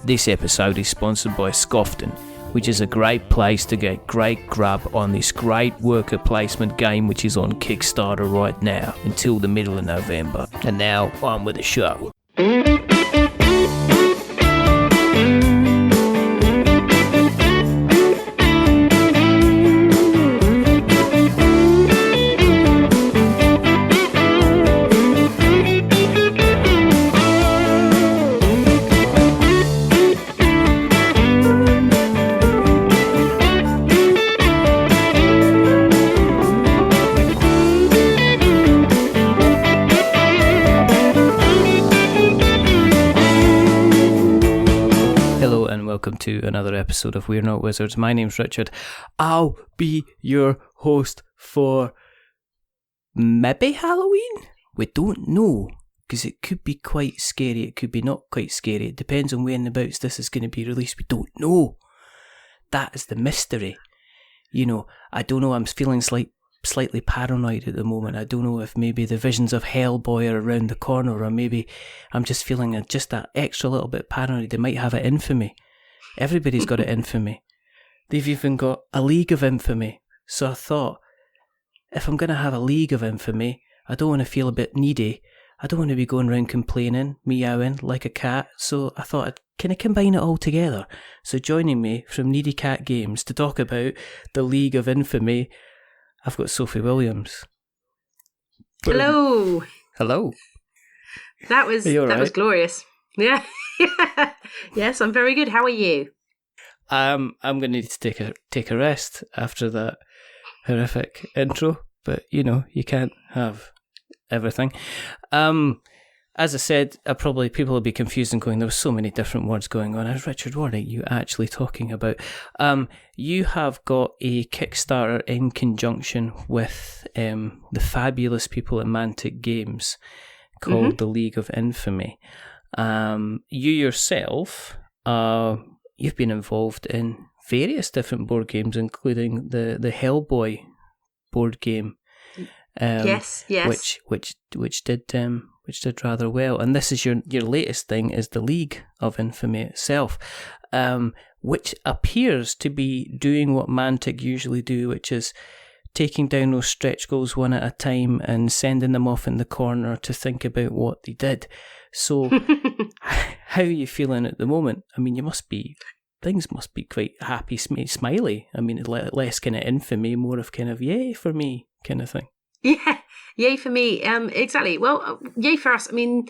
This episode is sponsored by Scofton, which is a great place to get great grub on this great worker placement game which is on Kickstarter right now until the middle of November. And now, on with the show. Welcome to another episode of We're Not Wizards. My name's Richard. I'll be your host for maybe Halloween? We don't know, because it could be quite scary, it could be not quite scary. It depends on whenabouts this is going to be released. We don't know. That is the mystery. You know, I don't know, I'm feeling slightly paranoid at the moment. I don't know if maybe the visions of Hellboy are around the corner, or maybe I'm just feeling just that extra little bit paranoid. They might have it in for me. Everybody's got it in for me. They've even got a League of Infamy. So I thought, if I'm going to have a League of Infamy, I don't want to feel a bit needy. I don't want to be going around complaining, meowing like a cat. So I thought I'd kind of combine it all together. So joining me from Needy Cat Games to talk about the League of Infamy, I've got Sophie Williams. Hello. Hello. That was glorious. Yeah. Yes, I'm very good. How are you? I'm going to need to take a rest after that horrific intro, but you know, you can't have everything. As I said, people will be confused and going, there were so many different words going on. Richard, what are you actually talking about? You have got a Kickstarter in conjunction with the fabulous people at Mantic Games called the League of Infamy. You yourself, you've been involved in various different board games, including the Hellboy board game. Yes. Which did rather well, and this is your latest thing, is the League of Infamy itself, which appears to be doing what Mantic usually do, which is taking down those stretch goals one at a time and sending them off in the corner to think about what they did. So, how are you feeling at the moment? I mean, things must be quite happy, smiley. I mean, less kind of infamy, more of kind of yay for me kind of thing. Yeah, yay for me. Exactly. Well, yay for us. I mean,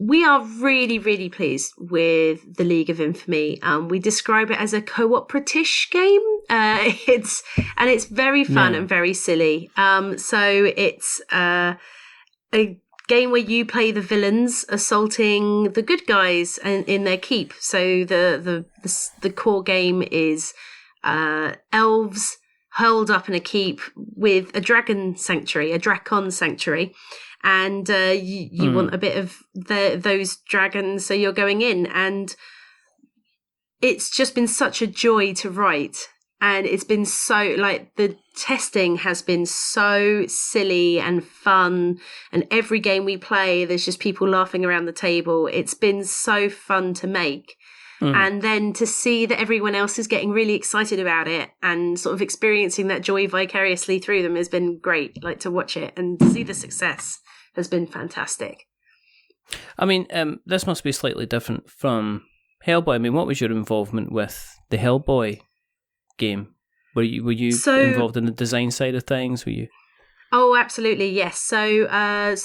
we are really, really pleased with the League of Infamy. We describe it as a co-op-ish game. It's very fun and very silly. So it's a game where you play the villains assaulting the good guys in their keep. So the core game is elves held up in a keep with a Drakon sanctuary, and you want a bit of those dragons, so you're going in, and it's just been such a joy to write. And it's been so, the testing has been so silly and fun. And every game we play, there's just people laughing around the table. It's been so fun to make. And then to see that everyone else is getting really excited about it and sort of experiencing that joy vicariously through them has been great. To watch it and see the success has been fantastic. I mean, this must be slightly different from Hellboy. I mean, what was your involvement with the Hellboy game? Were you involved in the design side of things? Were you? Oh, absolutely, yes. So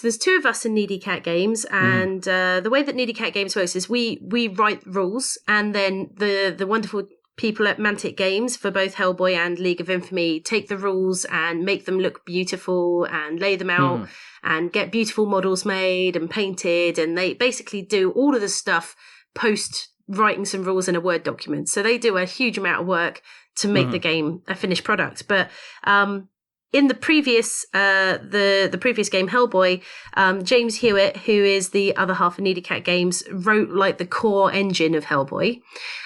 there's two of us in Needy Cat Games, and the way that Needy Cat Games works is we write rules, and then the wonderful people at Mantic Games for both Hellboy and League of Infamy take the rules and make them look beautiful and lay them out and get beautiful models made and painted, and they basically do all of the stuff post writing some rules in a Word document. So they do a huge amount of work to make the game a finished product. But in the previous the previous game, Hellboy, James Hewitt, who is the other half of Needy Cat Games, wrote the core engine of Hellboy,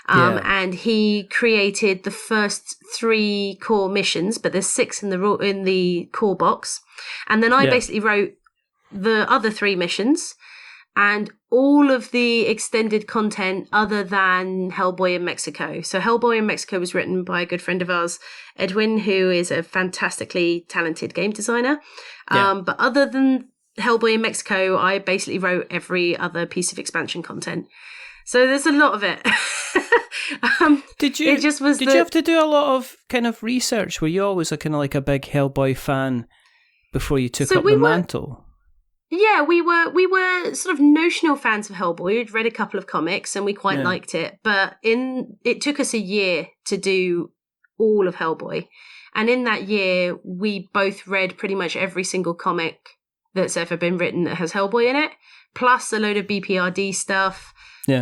and he created the first 3 core missions, but there's 6 in the core box, and then I basically wrote the other 3 missions. and all of the extended content other than Hellboy in Mexico. So Hellboy in Mexico was written by a good friend of ours, Edwin, who is a fantastically talented game designer. But other than Hellboy in Mexico, I basically wrote every other piece of expansion content. So there's a lot of it. Did you have to do a lot of kind of research? Were you always a kind of like a big Hellboy fan before you took up the mantle? Yeah, we were sort of notional fans of Hellboy. We'd read a couple of comics and we quite liked it. But it took us a year to do all of Hellboy. And in that year, we both read pretty much every single comic that's ever been written that has Hellboy in it, plus a load of BPRD stuff,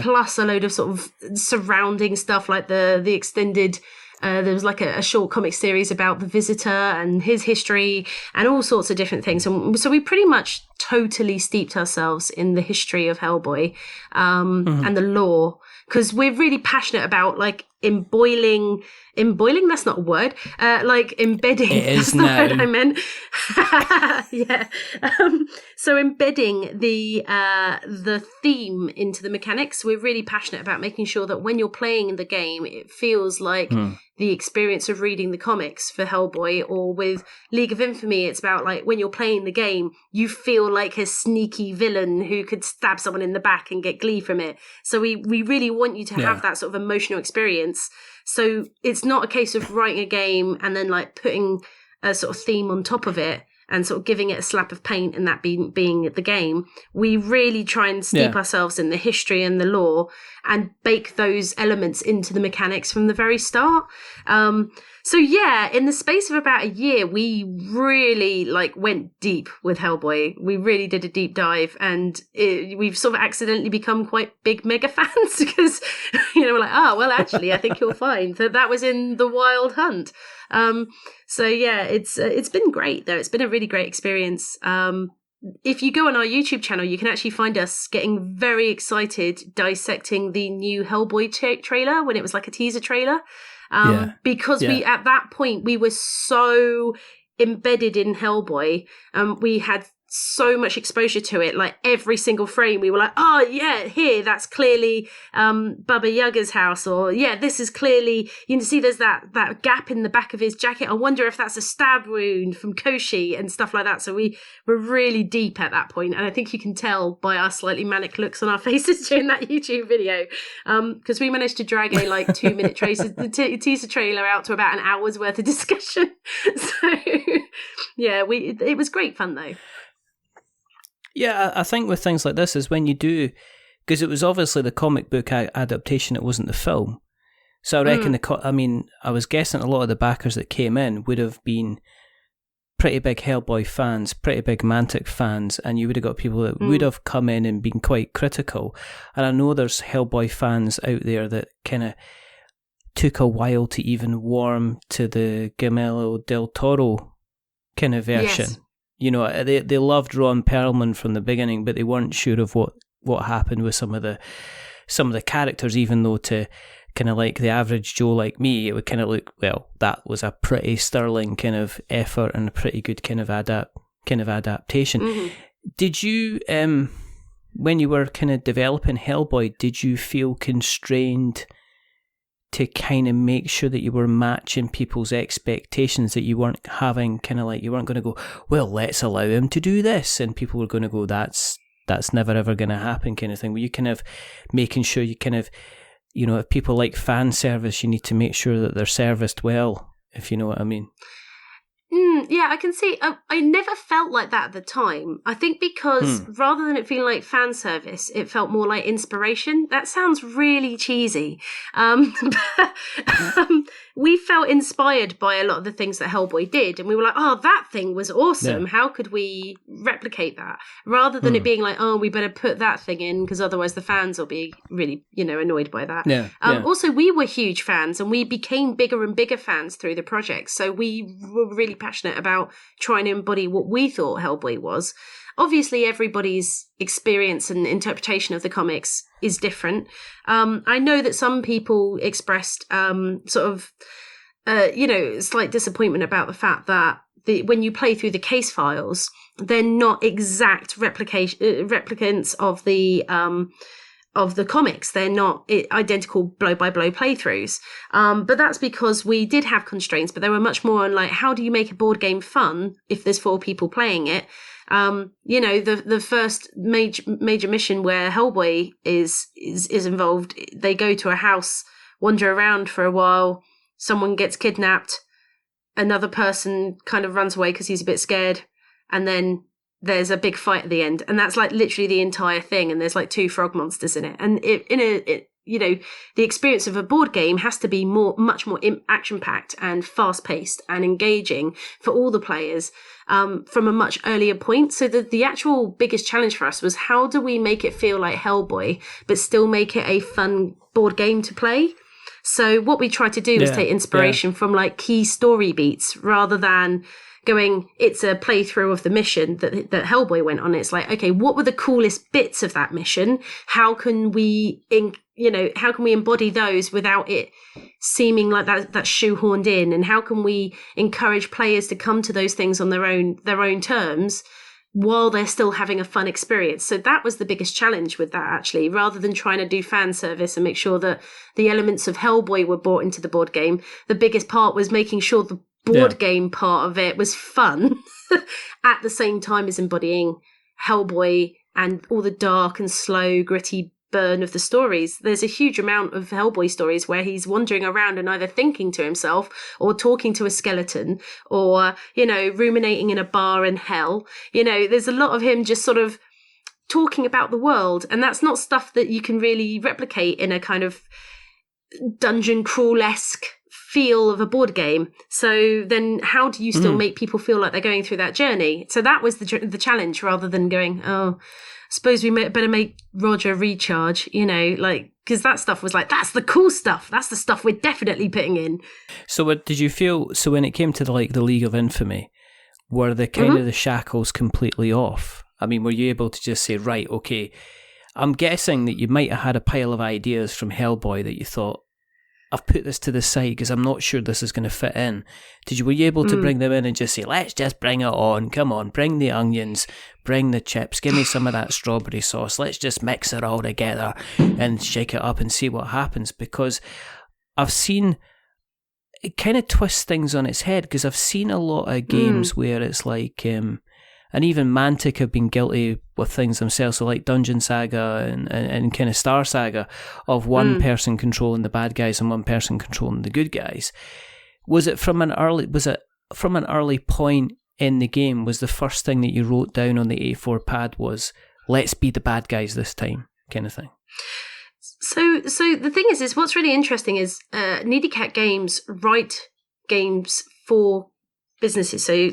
plus a load of sort of surrounding stuff like the extended... there was like a short comic series about the Visitor and his history and all sorts of different things. And so we pretty much totally steeped ourselves in the history of Hellboy and the lore, because we're really passionate about like emboiling, that's not a word, like embedding. It is that's now. the word I meant. Yeah. So embedding the theme into the mechanics. We're really passionate about making sure that when you're playing the game, it feels like the experience of reading the comics for Hellboy. Or with League of Infamy, it's about like when you're playing the game, you feel like a sneaky villain who could stab someone in the back and get glee from it. So we really want you to have that sort of emotional experience. So it's not a case of writing a game and then like putting a sort of theme on top of it and sort of giving it a slap of paint and that being the game. We really try and steep ourselves in the history and the lore and bake those elements into the mechanics from the very start. So yeah, in the space of about a year, we really like went deep with Hellboy. We really did a deep dive, and we've sort of accidentally become quite big mega fans because, we're like, oh, well, actually, I think you'll find that was in the Wild Hunt. So yeah, it's been great though. It's been a really great experience. If you go on our YouTube channel, you can actually find us getting very excited dissecting the new Hellboy trailer when it was like a teaser trailer. Because we, at that point, we were so embedded in Hellboy. We had so much exposure to it, like every single frame we were like, oh yeah, here, that's clearly Baba Yaga's house, or yeah, this is clearly, you can see there's that gap in the back of his jacket. I wonder if that's a stab wound from Koshi and stuff like that. So we were really deep at that point, and I think you can tell by our slightly manic looks on our faces during that YouTube video, because we managed to drag a like 2-minute teaser trailer out to about an hour's worth of discussion. So yeah, it was great fun though. Yeah, I think with things like this is when you do, because it was obviously the comic book adaptation, it wasn't the film. So I reckon I was guessing a lot of the backers that came in would have been pretty big Hellboy fans, pretty big Mantic fans, and you would have got people that would have come in and been quite critical. And I know there's Hellboy fans out there that kind of took a while to even warm to the Guillermo del Toro kind of version. Yes. They loved Ron Perlman from the beginning, but they weren't sure of what happened with some of the characters, even though to kind of like the average Joe like me, it would kind of look, well, that was a pretty sterling kind of effort and a pretty good kind of adaptation. Mm-hmm. Did you, when you were kind of developing Hellboy, did you feel constrained to kind of make sure that you were matching people's expectations, that you weren't having kind of like, you weren't going to go, well, let's allow him to do this, and people were going to go, that's never ever going to happen kind of thing? Were you kind of making sure you kind of, if people like fan service, you need to make sure that they're serviced well, if you know what I mean? Yeah, I can see. I never felt like that at the time. I think because rather than it feeling like fan service, it felt more like inspiration. That sounds really cheesy. We felt inspired by a lot of the things that Hellboy did, and we were like, oh, that thing was awesome. Yeah. How could we replicate that? Rather than it being like, oh, we better put that thing in because otherwise the fans will be really, annoyed by that. Yeah. Also, we were huge fans, and we became bigger and bigger fans through the project. So we were really passionate about trying to embody what we thought Hellboy was. Obviously, everybody's experience and interpretation of the comics is different. I know that some people expressed slight disappointment about the fact that when you play through the case files, they're not exact replicants of the comics. They're not identical blow by blow playthroughs. But that's because we did have constraints, but they were much more on like, how do you make a board game fun if there's 4 people playing it? The first major mission where Hellboy is involved, they go to a house, wander around for a while, someone gets kidnapped, another person kind of runs away because he's a bit scared, and then there's a big fight at the end, and that's like literally the entire thing, and there's like 2 frog monsters in it. And the experience of a board game has to be much more action-packed and fast-paced and engaging for all the players from a much earlier point. So the actual biggest challenge for us was, how do we make it feel like Hellboy, but still make it a fun board game to play? So what we tried to do was take inspiration from like key story beats, rather than going, it's a playthrough of the mission that Hellboy went on. It's like, okay, what were the coolest bits of that mission? How can we embody those without it seeming like that's shoehorned in? And how can we encourage players to come to those things on their own terms, while they're still having a fun experience? So that was the biggest challenge with that, actually, rather than trying to do fan service and make sure that the elements of Hellboy were brought into the board game. The biggest part was making sure the board game part of it was fun at the same time as embodying Hellboy and all the dark and slow, gritty burn of the stories. There's a huge amount of Hellboy stories where he's wandering around and either thinking to himself or talking to a skeleton, or, ruminating in a bar in hell. There's a lot of him just sort of talking about the world, and that's not stuff that you can really replicate in a kind of dungeon crawl-esque feel of a board game. So then how do you still make people feel like they're going through that journey? So that was the challenge, rather than going, oh, suppose we better make Roger recharge, because that stuff was like, that's the cool stuff. That's the stuff we're definitely putting in. So what did you feel, so when it came to the League of Infamy, were the kind of the shackles completely off? I mean, were you able to just say, right, okay, I'm guessing that you might have had a pile of ideas from Hellboy that you thought, I've put this to the side because I'm not sure this is going to fit in. Were you able to bring them in and just say, let's just bring it on, come on, bring the onions, bring the chips, give me some of that strawberry sauce, let's just mix it all together and shake it up and see what happens? Because I've seen it kind of twist things on its head, because I've seen a lot of games where it's like, and even Mantic have been guilty with things themselves, so like Dungeon Saga and kind of Star Saga, of one person controlling the bad guys and one person controlling the good guys. Was it from an early point in the game? Was the first thing that you wrote down on the A4 pad was, let's be the bad guys this time, kind of thing? So the thing is what's really interesting is Needy Cat Games write games for businesses. So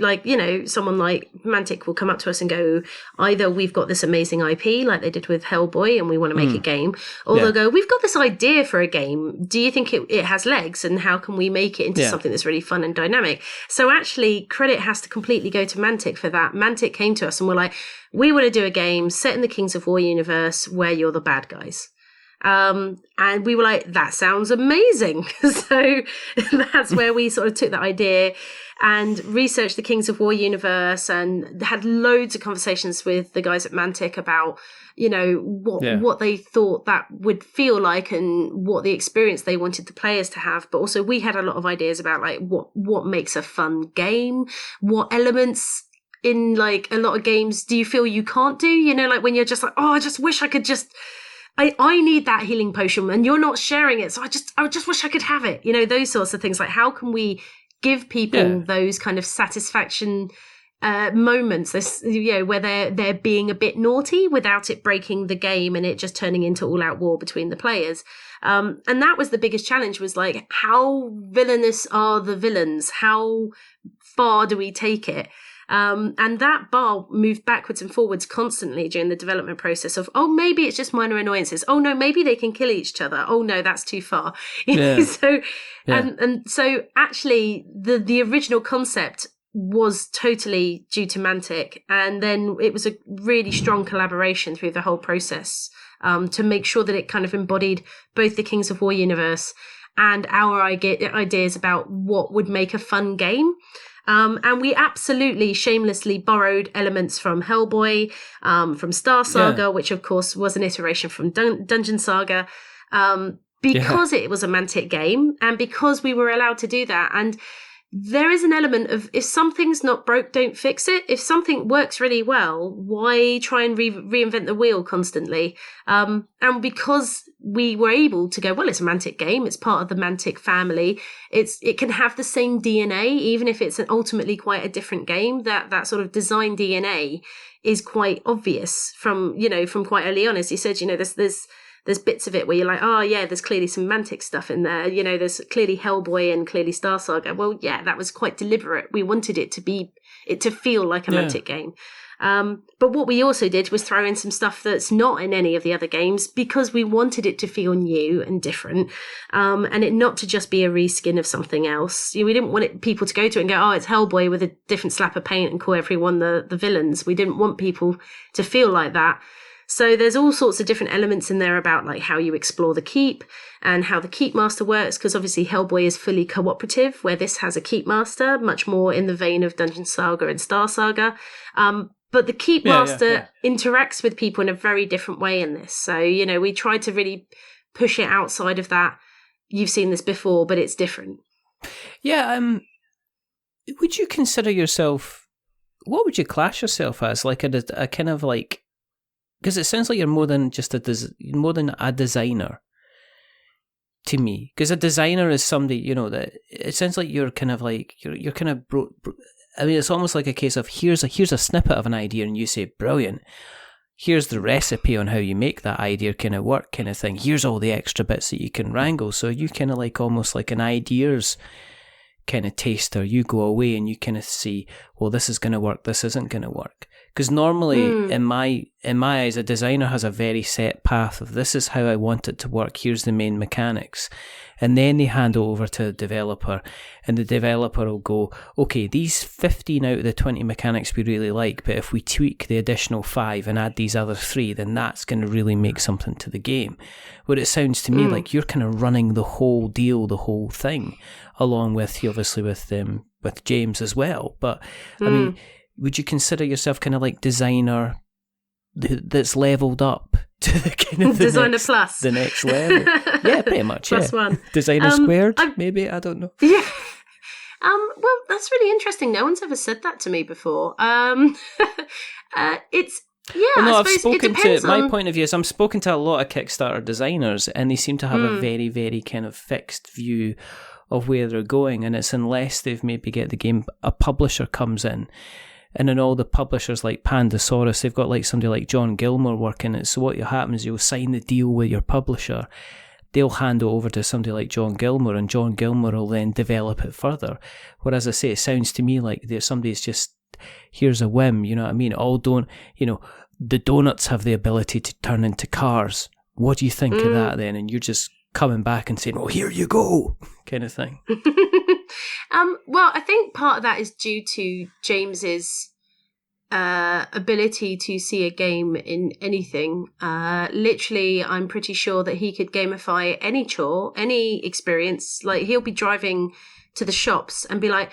someone like Mantic will come up to us and go, either we've got this amazing IP like they did with Hellboy and we want to make a game, or they'll go, we've got this idea for a game, do you think it has legs, and how can we make it into something that's really fun and dynamic? So actually credit has to completely go to Mantic for that. Mantic came to us and were like, we want to do a game set in the Kings of War universe where you're the bad guys. And we were like, that sounds amazing. So that's where we sort of took that idea and researched the Kings of War universe, and had loads of conversations with the guys at Mantic about, what they thought that would feel like and what the experience they wanted the players to have. But also we had a lot of ideas about like what makes a fun game, what elements in like a lot of games do you feel you can't do, like when you're just like, oh, I just wish I could just, I need that healing potion and you're not sharing it, so I just wish I could have it. Those sorts of things. Like, how can we give people those kind of satisfaction moments, this, where they're being a bit naughty without it breaking the game and it just turning into all-out war between the players. And that was the biggest challenge, was like, how villainous are the villains? How far do we take it? And that bar moved backwards and forwards constantly during the development process of, oh, maybe it's just minor annoyances. Oh no, maybe they can kill each other. Oh no, that's too far. And so actually the original concept was totally due to Mantic. And then it was a really strong collaboration through the whole process, to make sure that it kind of embodied both the Kings of War universe and our ideas about what would make a fun game. And we absolutely shamelessly borrowed elements from Hellboy, from Star Saga, which of course was an iteration from Dungeon Saga, because it was a Mantic game and because we were allowed to do that. And there is an element of, if something's not broke, don't fix it. If something works really well, why try and reinvent the wheel constantly? And because we were able to go, well, it's a Mantic game, it's part of the Mantic family, it can have the same DNA, even if it's ultimately quite a different game. That sort of design DNA is quite obvious from quite early on. As you said, there's bits of it where you're like, oh yeah, there's clearly some Mantic stuff in there. There's clearly Hellboy and clearly Star Saga. Well, yeah, that was quite deliberate. We wanted it to feel like a Mantic game. But what we also did was throw in some stuff that's not in any of the other games because we wanted it to feel new and different, and it not to just be a reskin of something else. We didn't want people to go to it and go, oh, it's Hellboy with a different slap of paint and call everyone the villains. We didn't want people to feel like that. So there's all sorts of different elements in there about like how you explore the keep and how the keep master works, because obviously Hellboy is fully cooperative, where this has a keep master, much more in the vein of Dungeon Saga and Star Saga. But the keep master interacts with people in a very different way in this. So, we tried to really push it outside of that. You've seen this before, but it's different. Yeah. Would you consider yourself, what would you class yourself as? Like a kind of like, because it sounds like you're more than just more than a designer to me. Because a designer is somebody, that it sounds like you're kind of like you're kind of I mean, it's almost like a case of here's a snippet of an idea, and you say brilliant. Here's the recipe on how you make that idea kind of work, kind of thing. Here's all the extra bits that you can wrangle. So you kind of like almost like an ideas kind of taster. You go away and you kind of see, well, this is going to work, this isn't going to work. Because normally, in my eyes, a designer has a very set path of this is how I want it to work. Here's the main mechanics, and then they hand it over to the developer, and the developer will go, okay, these 15 out of the 20 mechanics we really like, but if we tweak the additional 5 and add these other 3, then that's going to really make something to the game. Where it sounds to me like you're kind of running the whole deal, the whole thing, along with obviously with James as well. But I mean, would you consider yourself kind of like designer that's leveled up to the kind of designer plus the next level? Yeah, pretty much. Plus one. Designer squared, maybe, I don't know. Yeah. Well, that's really interesting. No one's ever said that to me before. It's well, no, I've spoken to my point of view is I'm spoken to a lot of Kickstarter designers, and they seem to have a very, very kind of fixed view of where they're going, and it's unless they've maybe get the game, a publisher comes in. And then all the publishers like Pandasaurus, they've got like somebody like John Gilmore working it. So what happens is you'll sign the deal with your publisher. They'll hand it over to somebody like John Gilmore, and John Gilmore will then develop it further. Whereas I say, it sounds to me like there's somebody's just, here's a whim, you know what I mean? The donuts have the ability to turn into cars. What do you think of that then? And you're just coming back and saying, well, here you go, kind of thing. Well, I think part of that is due to James's ability to see a game in anything. Literally, I'm pretty sure that he could gamify any chore, any experience. Like, he'll be driving to the shops and be like,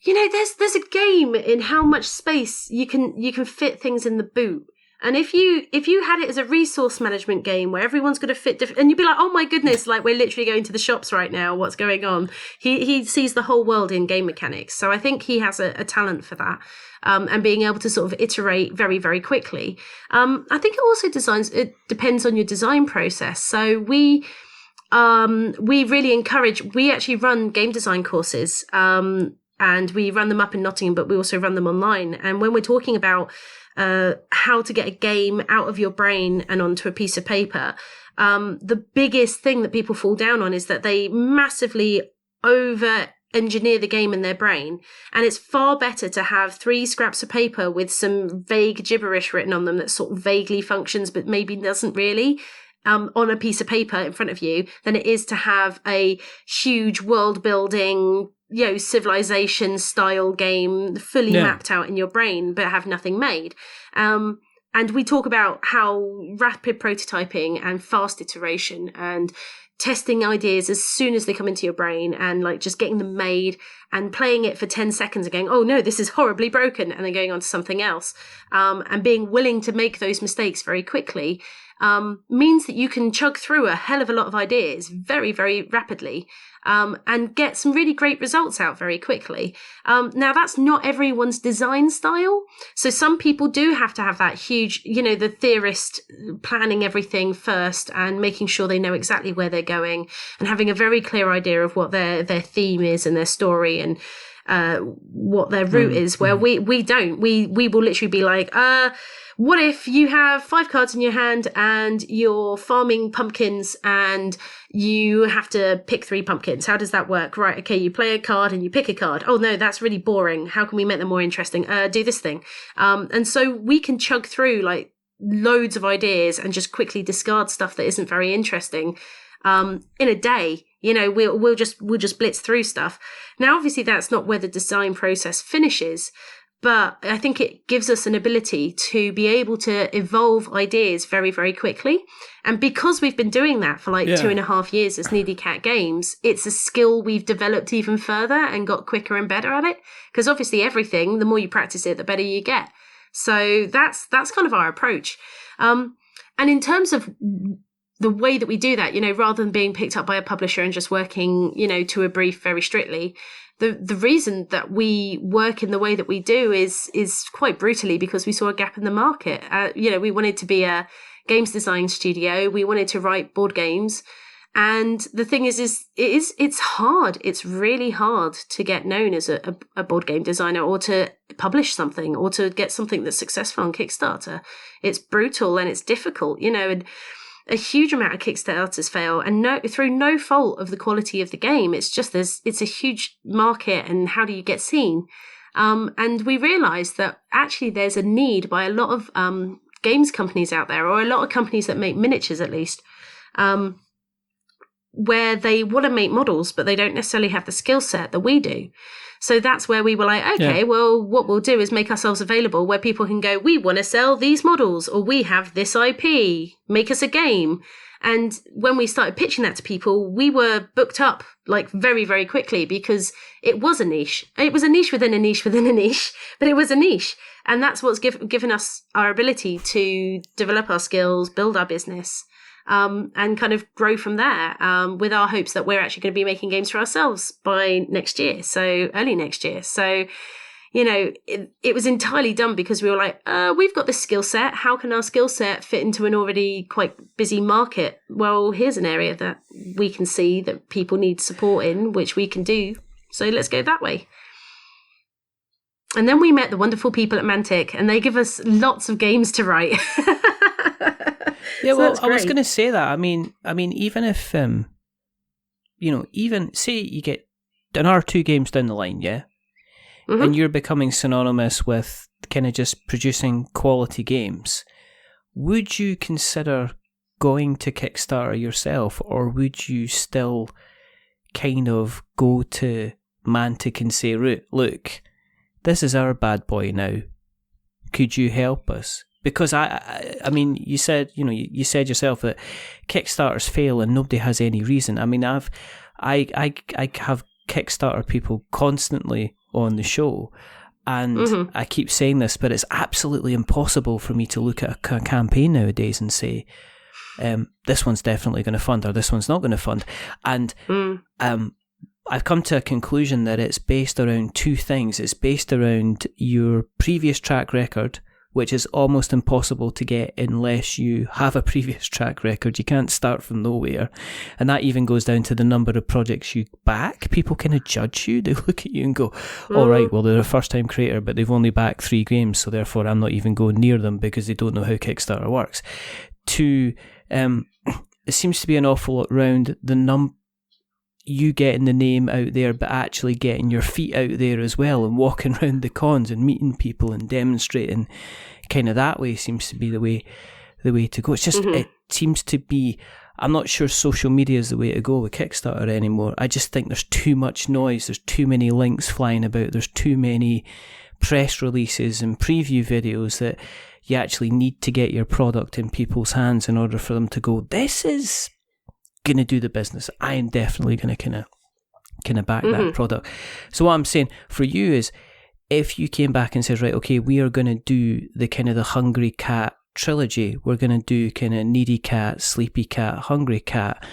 there's a game in how much space you can fit things in the boot. And if you had it as a resource management game where everyone's going to fit different, and you'd be like, oh my goodness, like we're literally going to the shops right now, what's going on? He sees the whole world in game mechanics. So I think he has a talent for that, and being able to sort of iterate very, very quickly. I think it depends on your design process. So we really encourage, we actually run game design courses, and we run them up in Nottingham, but we also run them online. And when we're talking about how to get a game out of your brain and onto a piece of paper, the biggest thing that people fall down on is that they massively over engineer the game in their brain. And it's far better to have 3 scraps of paper with some vague gibberish written on them that sort of vaguely functions but maybe doesn't really, on a piece of paper in front of you, than it is to have a huge world building, civilization style game fully mapped out in your brain but have nothing made. And we talk about how rapid prototyping and fast iteration and testing ideas as soon as they come into your brain and like just getting them made and playing it for 10 seconds and going, oh no, this is horribly broken, and then going on to something else, and being willing to make those mistakes very quickly, means that you can chug through a hell of a lot of ideas very, very rapidly, and get some really great results out very quickly. Now, that's not everyone's design style. So some people do have to have that huge, the theorist planning everything first and making sure they know exactly where they're going and having a very clear idea of what their theme is and their story and what their route is, where we don't. We will literally be like, what if you have 5 cards in your hand and you're farming pumpkins and you have to pick 3 pumpkins? How does that work? Right, okay, you play a card and you pick a card. Oh no, that's really boring. How can we make them more interesting? Do this thing. And so we can chug through like loads of ideas and just quickly discard stuff that isn't very interesting in a day. We'll just blitz through stuff. Now, obviously, that's not where the design process finishes, but I think it gives us an ability to be able to evolve ideas very, very quickly. And because we've been doing that for 2.5 years as Needy Cat Games, it's a skill we've developed even further and got quicker and better at it. Because obviously everything, the more you practice it, the better you get. So that's kind of our approach. And in terms of the way that we do that, rather than being picked up by a publisher and just working, to a brief very strictly, the reason that we work in the way that we do is quite brutally because we saw a gap in the market. We wanted to be a games design studio. We wanted to write board games. And the thing is it's hard. It's really hard to get known as a board game designer or to publish something or to get something that's successful on Kickstarter. It's brutal and it's difficult, and a huge amount of Kickstarters fail, and through no fault of the quality of the game. It's just it's a huge market, and how do you get seen? And we realised that actually there's a need by a lot of games companies out there, or a lot of companies that make miniatures at least, where they want to make models, but they don't necessarily have the skill set that we do. So that's where we were like, okay, well, what we'll do is make ourselves available where people can go, we want to sell these models, or we have this IP, make us a game. And when we started pitching that to people, we were booked up like very, very quickly because it was a niche. It was a niche within a niche within a niche, but it was a niche. And that's what's given us our ability to develop our skills, build our business, and kind of grow from there, with our hopes that we're actually going to be making games for ourselves by next year, so early next year. So, it was entirely done because we were like, we've got this skill set. How can our skill set fit into an already quite busy market? Well, here's an area that we can see that people need support in, which we can do. So let's go that way. And then we met the wonderful people at Mantic, and they give us lots of games to write. Yeah, well, I was going to say that. I mean, even if, even say you get another 2 games down the line, yeah, and you're becoming synonymous with kind of just producing quality games, would you consider going to Kickstarter yourself, or would you still kind of go to Mantic and say, look, this is our bad boy now. Could you help us? Because I mean, you said yourself that Kickstarters fail and nobody has any reason. I mean, I have Kickstarter people constantly on the show, and I keep saying this, but it's absolutely impossible for me to look at a campaign nowadays and say, this one's definitely going to fund or this one's not going to fund. And I've come to a conclusion that it's based around 2 things. It's based around your previous track record, which is almost impossible to get unless you have a previous track record. You can't start from nowhere. And that even goes down to the number of projects you back. People kind of judge you. They look at you and go, all right, well, they're a first-time creator, but they've only backed 3 games, so therefore I'm not even going near them because they don't know how Kickstarter works. 2, it seems to be an awful lot around you getting the name out there, but actually getting your feet out there as well and walking around the cons and meeting people and demonstrating kind of that way seems to be the way to go. It's just, it seems to be, I'm not sure social media is the way to go with Kickstarter anymore. I just think there's too much noise. There's too many links flying about. There's too many press releases and preview videos that you actually need to get your product in people's hands in order for them to go, this is going to do the business. I am definitely going to kind of back that product. So what I'm saying for you is, if you came back and said, right, okay, we are going to do the kind of the Hungry Cat trilogy, we're going to do kind of Needy Cat, Sleepy Cat, Hungry Cat,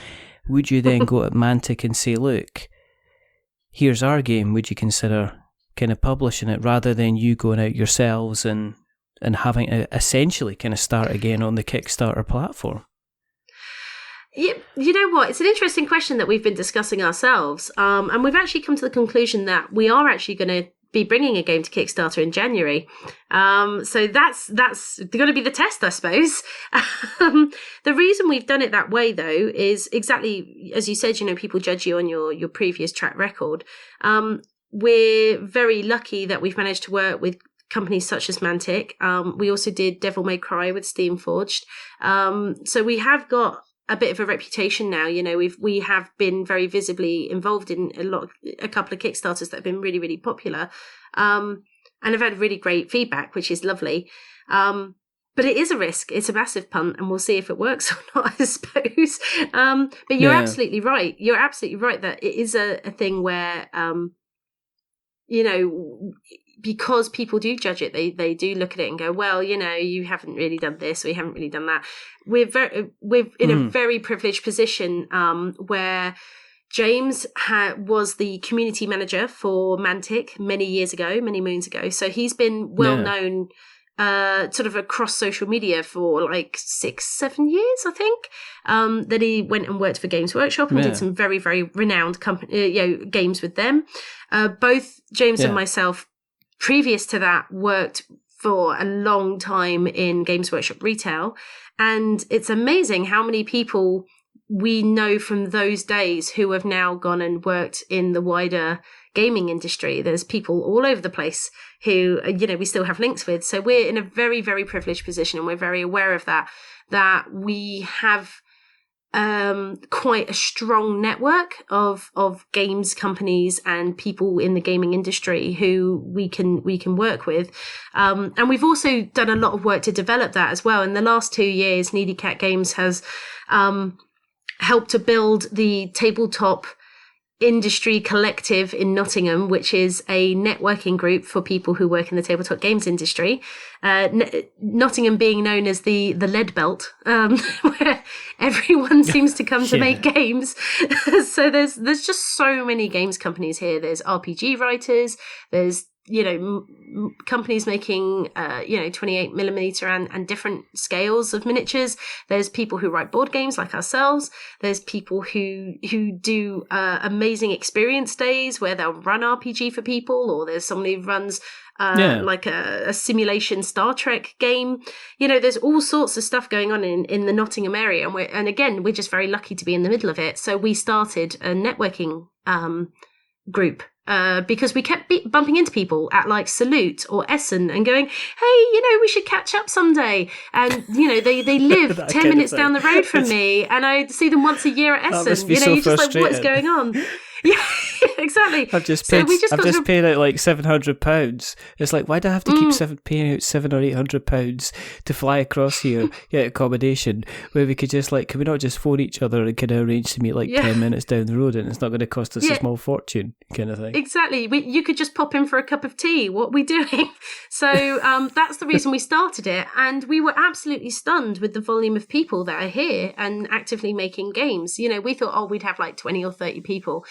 would you then go to Mantic and say, look, here's our game, would you consider kind of publishing it, rather than you going out yourselves and having to essentially kind of start again on the Kickstarter platform? You know what? It's an interesting question that we've been discussing ourselves. And we've actually come to the conclusion that we are actually going to be bringing a game to Kickstarter in January. So that's going to be the test, I suppose. The reason we've done it that way, though, is exactly as you said, people judge you on your previous track record. We're very lucky that we've managed to work with companies such as Mantic. We also did Devil May Cry with Steamforged. So we have got a bit of a reputation now. We have been very visibly involved in a couple of Kickstarters that have been really, really popular, and have had really great feedback, which is lovely. But it is a risk. It's a massive punt, and we'll see if it works or not, I suppose. But you're absolutely right. You're absolutely right that it is a thing where, because people do judge it, they do look at it and go, well, you haven't really done this, or you haven't really done that. We're in a very privileged position where James was the community manager for Mantic many moons ago. So he's been well known sort of across social media for like 6-7 years, I think. That he went and worked for Games Workshop and did some very, very renowned games with them. Both James and myself, previous to that, worked for a long time in Games Workshop retail. And it's amazing how many people we know from those days who have now gone and worked in the wider gaming industry. There's people all over the place who, we still have links with. So we're in a very, very privileged position, and we're very aware of that we have quite a strong network of games companies and people in the gaming industry who we can work with, and we've also done a lot of work to develop that as well. In the last 2 years, Needy Cat Games has helped to build the Tabletop Industry Collective in Nottingham, which is a networking group for people who work in the tabletop games industry. Nottingham being known as the Lead Belt, where everyone seems to come to make games. So there's just so many games companies here. There's RPG writers. There's companies making 28 millimeter and different scales of miniatures. There's people who write board games like ourselves. There's people who do amazing experience days where they'll run RPG for people, or there's somebody who runs like a simulation Star Trek game. There's all sorts of stuff going on in the Nottingham area, and again, we're just very lucky to be in the middle of it. So we started a networking group because we kept bumping into people at like Salute or Essen and going, hey, we should catch up someday. And, they live 10 minutes down the road from me, and I see them once a year at Essen. You're just like, what's going on? Yeah, exactly. I've just paid out like £700. It's like, why do I have to keep paying out £700 or £800 to fly across here, get accommodation, where we could just can we not just phone each other and kind of arrange to meet 10 minutes down the road, and it's not going to cost us a small fortune, kind of thing. Exactly. You could just pop in for a cup of tea. What are we doing? So that's the reason we started it, and we were absolutely stunned with the volume of people that are here and actively making games. We thought, we'd have 20 or 30 people.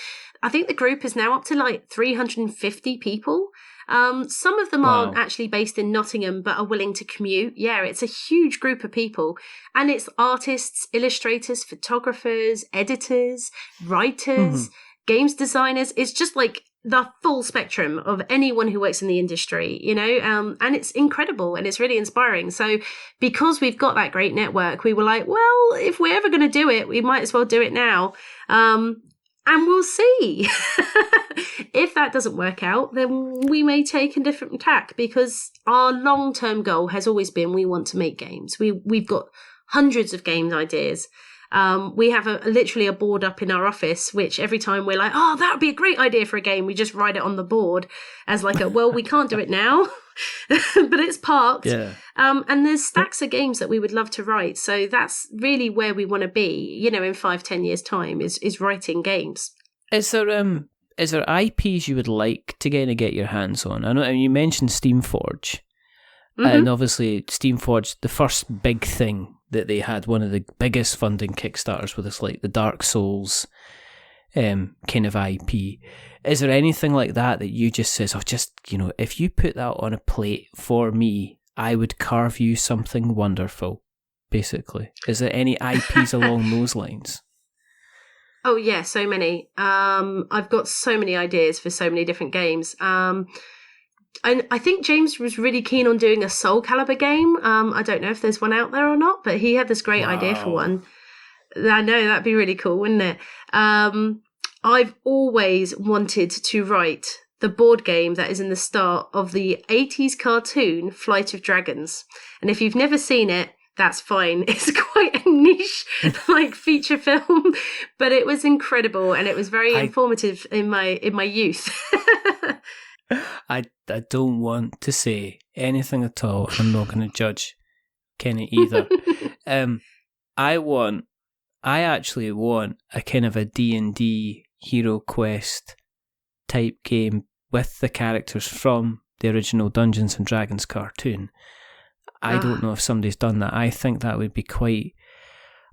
I think the group is now up to 350 people. Some of them aren't actually based in Nottingham, but are willing to commute. Yeah, it's a huge group of people. And it's artists, illustrators, photographers, editors, writers, games designers. It's just the full spectrum of anyone who works in the industry, and it's incredible and it's really inspiring. So because we've got that great network, we were like, well, if we're ever going to do it, we might as well do it now. And we'll see. If that doesn't work out, then we may take a different tack, because our long-term goal has always been we want to make games. We've got hundreds of game ideas. We have literally a board up in our office, which every time we're like, that would be a great idea for a game, we just write it on the board as well, we can't do it now. but it's parked. Yeah. And there's stacks of games that we would love to write. So that's really where we want to be, in 5-10 years' time is writing games. Is there IPs you would like to get your hands on? I know you mentioned Steamforge. And obviously Steamforge, the first big thing that they had, one of the biggest funding Kickstarters with this, like the Dark Souls kind of IP. Is there anything like that you just says, if you put that on a plate for me, I would carve you something wonderful, basically? Is there any IPs along those lines? Oh yeah, so many. I've got so many ideas for so many different games. I think James was really keen on doing a Soul Calibur game. I don't know if there's one out there or not, but he had this great idea for one. I know, that'd be really cool, wouldn't it? I've always wanted to write the board game that is in the start of the 80s cartoon Flight of Dragons. And if you've never seen it, that's fine. It's quite a niche feature film, but it was incredible and it was very informative in my youth. I don't want to say anything at all. I'm not going to judge Kenny either. I actually want a kind of a D&D Hero Quest type game with the characters from the original Dungeons and Dragons cartoon. I don't know if somebody's done that. I think that would be quite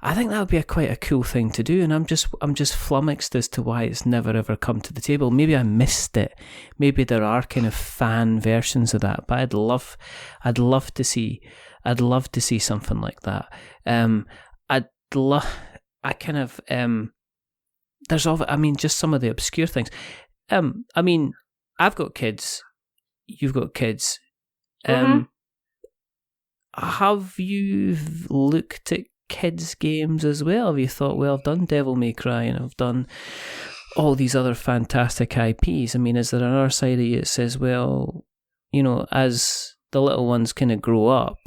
a cool thing to do, and I'm just flummoxed as to why it's never ever come to the table. Maybe I missed it.Maybe there are kind of fan versions of that, but I'd love to see something like that. Just some of the obscure things. I've got kids. You've got kids. Have you looked at kids' games as well? Have you thought, well, I've done Devil May Cry and I've done all these other fantastic IPs. Is there another side of you that says, well, as the little ones kind of grow up,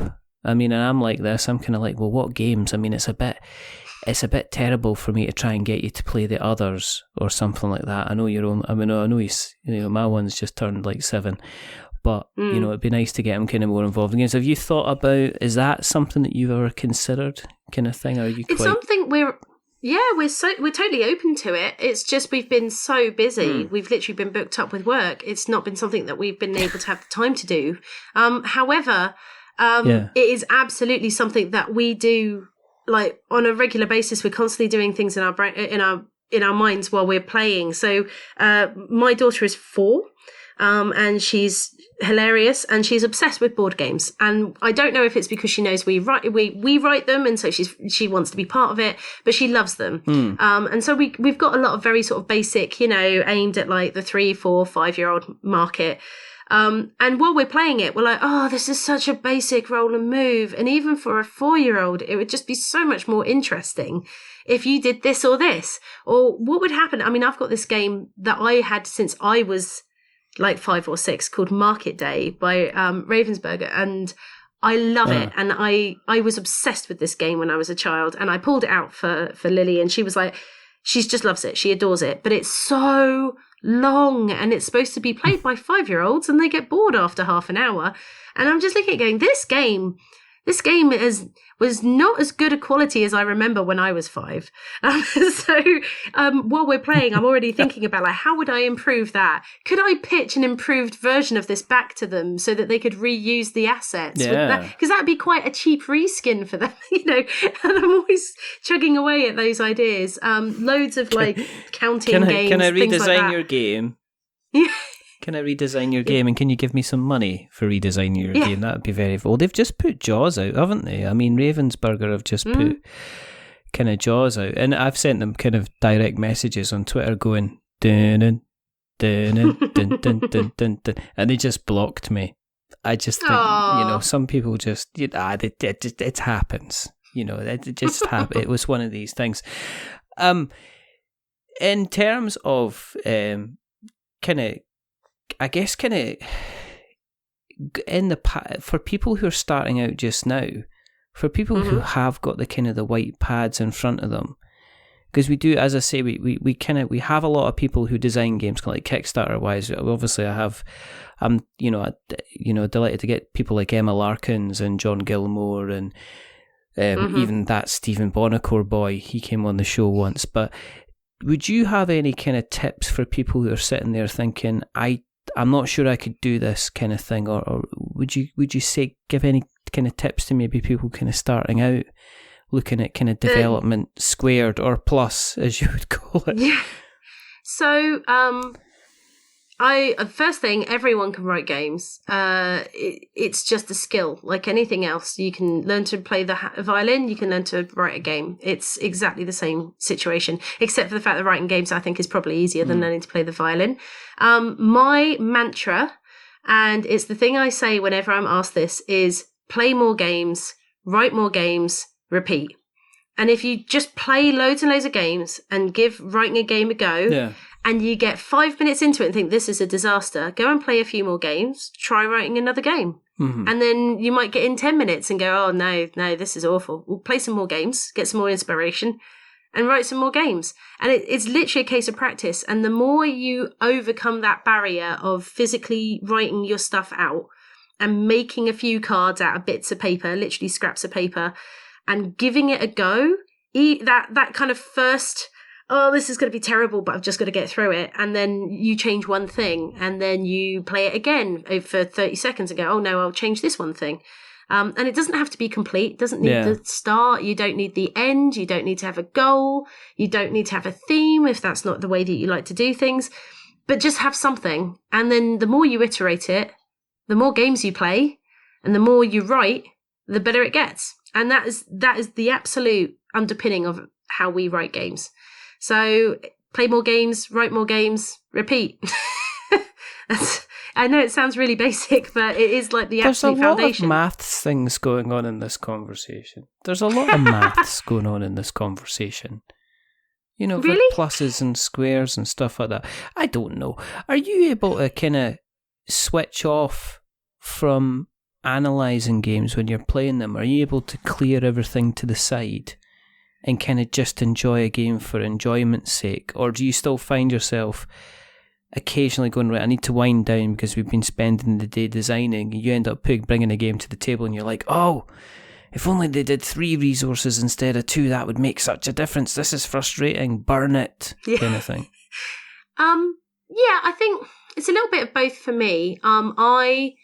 and I'm like this, I'm kind of like, well, what games? It's a bit terrible for me to try and get you to play the others or something like that. I know I know he's, my one's just turned 7. But, it'd be nice to get him kind of more involved in games. Have you thought about, is that something that you've ever considered kind of thing? Or are you It's something we're totally open to it. It's just we've been so busy. We've literally been booked up with work. It's not been something that we've been able to have the time to do. However, it is absolutely something that we do on a regular basis. We're constantly doing things in our brain, in our minds while we're playing. So my daughter is 4. And she's hilarious and she's obsessed with board games. And I don't know if it's because she knows we write them and so she wants to be part of it, but she loves them. And so we've got a lot of very sort of basic, aimed at the 3, 4, 5-year-old market. And while we're playing it, we're like, oh, this is such a basic roll and move. And even for a 4-year-old, it would just be so much more interesting if you did this or this. Or what would happen? I've got this game that I had since I was 5 or 6 called Market Day by Ravensburger, and I love it. And I was obsessed with this game when I was a child, and I pulled it out for Lily, and she was like, she just loves it, she adores it, but it's so long and it's supposed to be played by 5-year-olds and they get bored after half an hour. And I'm just looking at going, this game was not as good a quality as I remember when I was 5. While we're playing, I'm already thinking about how would I improve that? Could I pitch an improved version of this back to them so that they could reuse the assets? Because that'd be quite a cheap reskin for them, And I'm always chugging away at those ideas. Loads of counting games. Can I things redesign your game? Yeah. Can I redesign your game and can you give me some money for redesigning your game? That would be very... Well, they've just put Jaws out, haven't they? Ravensburger have just put kind of Jaws out. And I've sent them kind of direct messages on Twitter going, dun, dun, dun, dun, dun, dun, dun, dun, and they just blocked me. I just think, some people just... it happens. It just happens. It was one of these things. In terms of for people who are starting out just now, for people who have got the kind of the white pads in front of them, because we do, as I say, we have a lot of people who design games, kind of like Kickstarter wise. Obviously, I'm delighted to get people like Emma Larkins and John Gilmore and even that Stephen Bonacore boy. He came on the show once. But would you have any kind of tips for people who are sitting there thinking, I'm not sure I could do this kind of thing, or would you say give any kind of tips to maybe people kind of starting out, looking at kind of development squared or plus, as you would call it? Yeah. So, first thing, everyone can write games. It's just a skill, like anything else. You can learn to play the violin, you can learn to write a game. It's exactly the same situation, except for the fact that writing games, I think, is probably easier than learning to play the violin. My mantra, and it's the thing I say whenever I'm asked this, is play more games, write more games, repeat. And if you just play loads and loads of games and give writing a game a go, and you get 5 minutes into it and think this is a disaster, go and play a few more games, try writing another game. And then you might get in 10 minutes and go, oh no, this is awful. We'll play some more games, get some more inspiration, and write some more games. And it's literally a case of practice. And the more you overcome that barrier of physically writing your stuff out and making a few cards out of bits of paper, literally scraps of paper, and giving it a go, that kind of first, oh, this is going to be terrible, but I've just got to get through it. And then you change one thing, and then you play it again for 30 seconds and go, oh no, I'll change this one thing. And it doesn't have to be complete. It doesn't need the start. You don't need the end. You don't need to have a goal. You don't need to have a theme if that's not the way that you like to do things. But just have something. And then the more you iterate it, the more games you play, and the more you write, the better it gets. And that is the absolute underpinning of how we write games. So play more games, write more games, repeat. I know it sounds really basic, but it is like the absolute foundation. There's a lot of maths things going on in this conversation. There's a lot of maths going on in this conversation. You know, really? For pluses and squares and stuff like that. I don't know. Are you able to kind of switch off from analysing games when you're playing them? Are you able to clear everything to the side and kind of just enjoy a game for enjoyment's sake? Or do you still find yourself occasionally going, right, I need to wind down because we've been spending the day designing, and you end up bringing a game to the table and you're like, oh, if only they did 3 resources instead of 2, that would make such a difference. This is frustrating. Burn it, kind of thing. Yeah, I think it's a little bit of both for me. I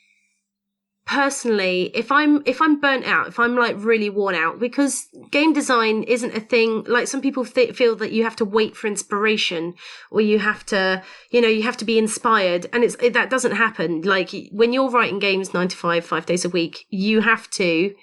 personally, if I'm burnt out, if I'm like really worn out, because game design isn't a thing, like some people feel that you have to wait for inspiration, or you have to be inspired, and that doesn't happen. Like when you're writing games 9 to 5, 5 days a week, you have to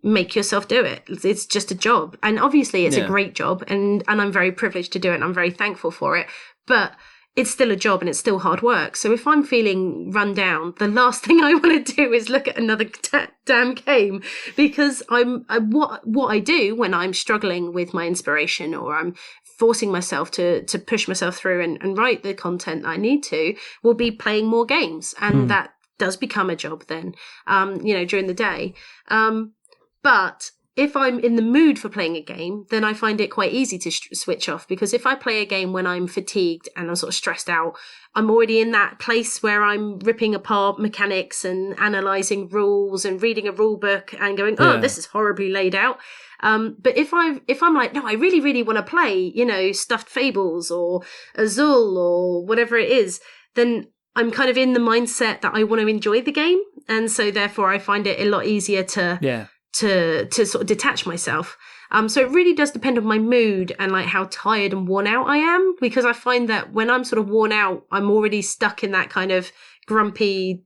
make yourself do it. It's just a job, and obviously it's a great job, and I'm very privileged to do it, and I'm very thankful for it, but it's still a job and it's still hard work. So if I'm feeling run down, the last thing I want to do is look at another damn game, because what I do when I'm struggling with my inspiration, or I'm forcing myself to push myself through and write the content I need to, will be playing more games. And that does become a job then, during the day. But if I'm in the mood for playing a game, then I find it quite easy to switch off, because if I play a game when I'm fatigued and I'm sort of stressed out, I'm already in that place where I'm ripping apart mechanics and analysing rules and reading a rule book and going, oh, this is horribly laid out. But if I'm like, no, I really, really want to play, Stuffed Fables or Azul or whatever it is, then I'm kind of in the mindset that I want to enjoy the game. And so therefore I find it a lot easier to sort of detach myself. So it really does depend on my mood and like how tired and worn out I am, because I find that when I'm sort of worn out, I'm already stuck in that kind of grumpy,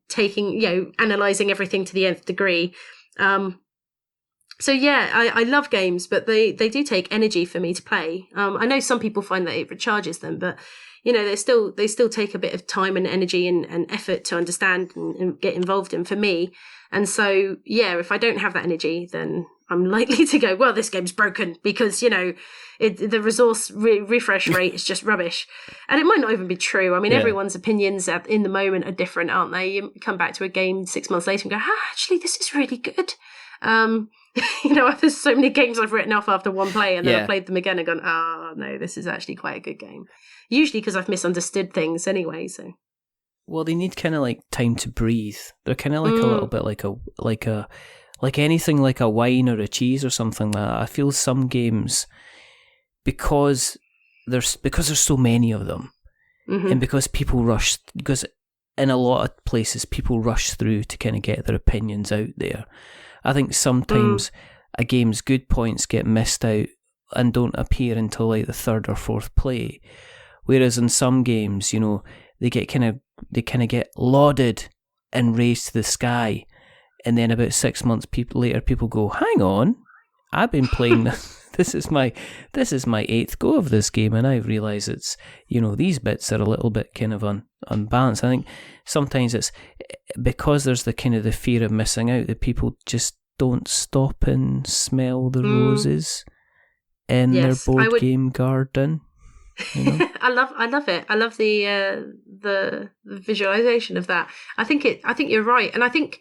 analysing everything to the nth degree. So yeah, I love games, but they do take energy for me to play. I know some people find that it recharges them, but they still take a bit of time and energy and effort to understand and get involved in for me. And so, yeah, if I don't have that energy, then I'm likely to go, well, this game's broken, because, the resource refresh rate is just rubbish. And it might not even be true. I mean, everyone's opinions in the moment are different, aren't they? You come back to a game 6 months later and go, actually, this is really good. There's so many games I've written off after one play, and then I've played them again and gone, oh, no, this is actually quite a good game. Usually because I've misunderstood things anyway, so. Well, they need kind of like time to breathe. They're kind of like a little bit like anything like a wine or a cheese or something like that. I feel some games, because there's so many of them, and because in a lot of places people rush through to kind of get their opinions out there. I think sometimes a game's good points get missed out and don't appear until like the third or fourth play. Whereas in some games, they kind of get lauded and raised to the sky, and then about 6 months later, people go, "Hang on, I've been playing this is my 8th go of this game, and I realise it's these bits are a little bit kind of unbalanced." I think sometimes it's because there's the kind of the fear of missing out that people just don't stop and smell the roses in their board game garden. I love it. I love the visualization of that. I think you're right, and I think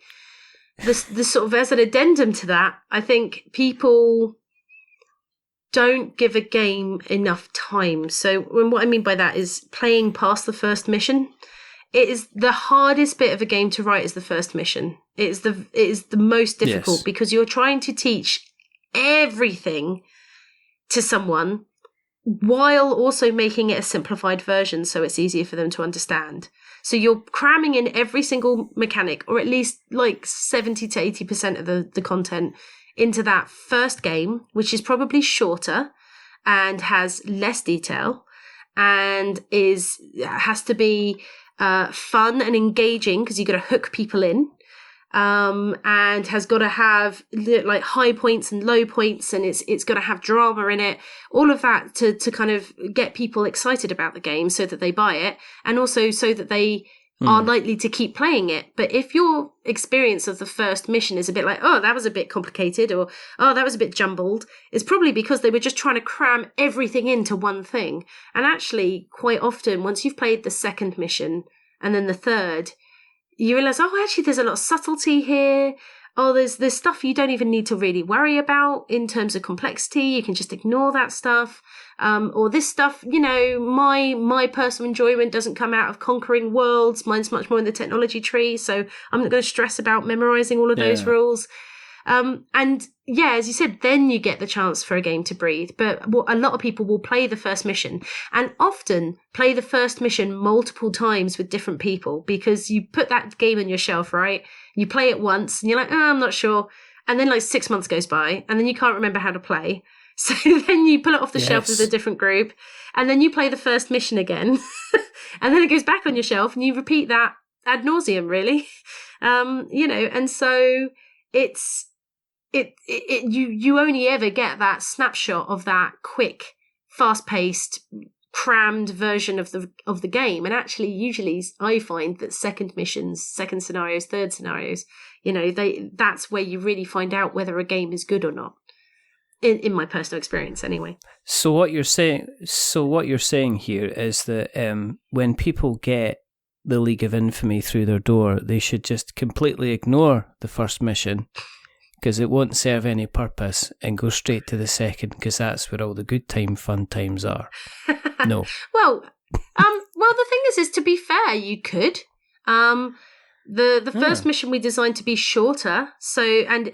this sort of as an addendum to that, I think people don't give a game enough time. So what I mean by that is playing past the first mission. It is the hardest bit of a game to write is the first mission. It is the most difficult because you're trying to teach everything to someone while also making it a simplified version so it's easier for them to understand. So you're cramming in every single mechanic, or at least like 70 to 80% of the content into that first game, which is probably shorter and has less detail and has to be fun and engaging because you've got to hook people in, and has got to have like high points and low points, and it's got to have drama in it, all of that to kind of get people excited about the game so that they buy it, and also so that they are likely to keep playing it. But if your experience of the first mission is a bit like, oh, that was a bit complicated, or oh, that was a bit jumbled, it's probably because they were just trying to cram everything into one thing. And actually, quite often, once you've played the second mission and then the third, you realise, oh, actually, there's a lot of subtlety here. Oh, there's stuff you don't even need to really worry about in terms of complexity. You can just ignore that stuff. Or this stuff, my personal enjoyment doesn't come out of conquering worlds. Mine's much more in the technology tree, so I'm not going to stress about memorising all of those rules. And yeah, as you said, then you get the chance for a game to breathe. But a lot of people will play the first mission, and often play the first mission multiple times with different people, because you put that game on your shelf, right? You play it once and you're like, oh, I'm not sure. And then like 6 months goes by and then you can't remember how to play. So then you pull it off the shelf with a different group, and then you play the first mission again. And then it goes back on your shelf and you repeat that ad nauseum, really. And so you only ever get that snapshot of that quick, fast-paced, crammed version of the game. And actually, usually I find that second missions, second scenarios, third scenarios, that's where you really find out whether a game is good or not. In my personal experience, anyway. So what you're saying here is that when people get the League of Infamy through their door, they should just completely ignore the first mission, because it won't serve any purpose, and go straight to the second, because that's where all the good fun times are. No. Well, the thing is to be fair, you could. The first mission we designed to be shorter, and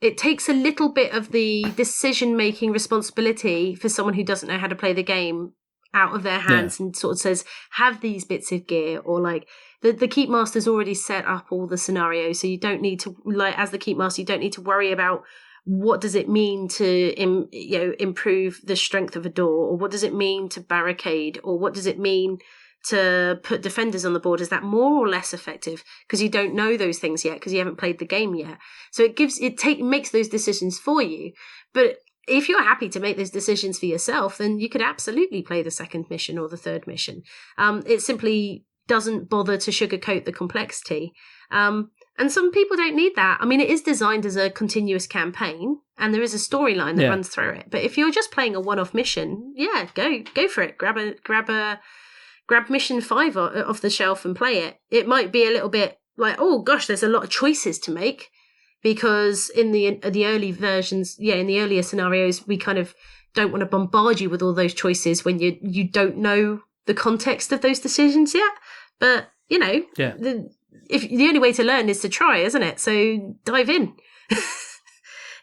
it takes a little bit of the decision-making responsibility for someone who doesn't know how to play the game out of their hands, and sort of says, have these bits of gear, or like the Keep Master's already set up all the scenarios, so you don't need to, like, as the Keep Master, you don't need to worry about what does it mean to improve the strength of a door, or what does it mean to barricade, or what does it mean to put defenders on the board. Is that more or less effective? Because you don't know those things yet, because you haven't played the game yet. So makes those decisions for you. But if you're happy to make those decisions for yourself, then you could absolutely play the second mission or the third mission. It simply doesn't bother to sugarcoat the complexity. And some people don't need that. I mean, it is designed as a continuous campaign, and there is a storyline that runs through it. But if you're just playing a one-off mission, go for it. Grab mission 5 off the shelf and play it. It might be a little bit like, oh gosh, there's a lot of choices to make. because in the early versions, in the earlier scenarios, we kind of don't want to bombard you with all those choices when you don't know the context of those decisions yet. But the only way to learn is to try, isn't it? So dive in.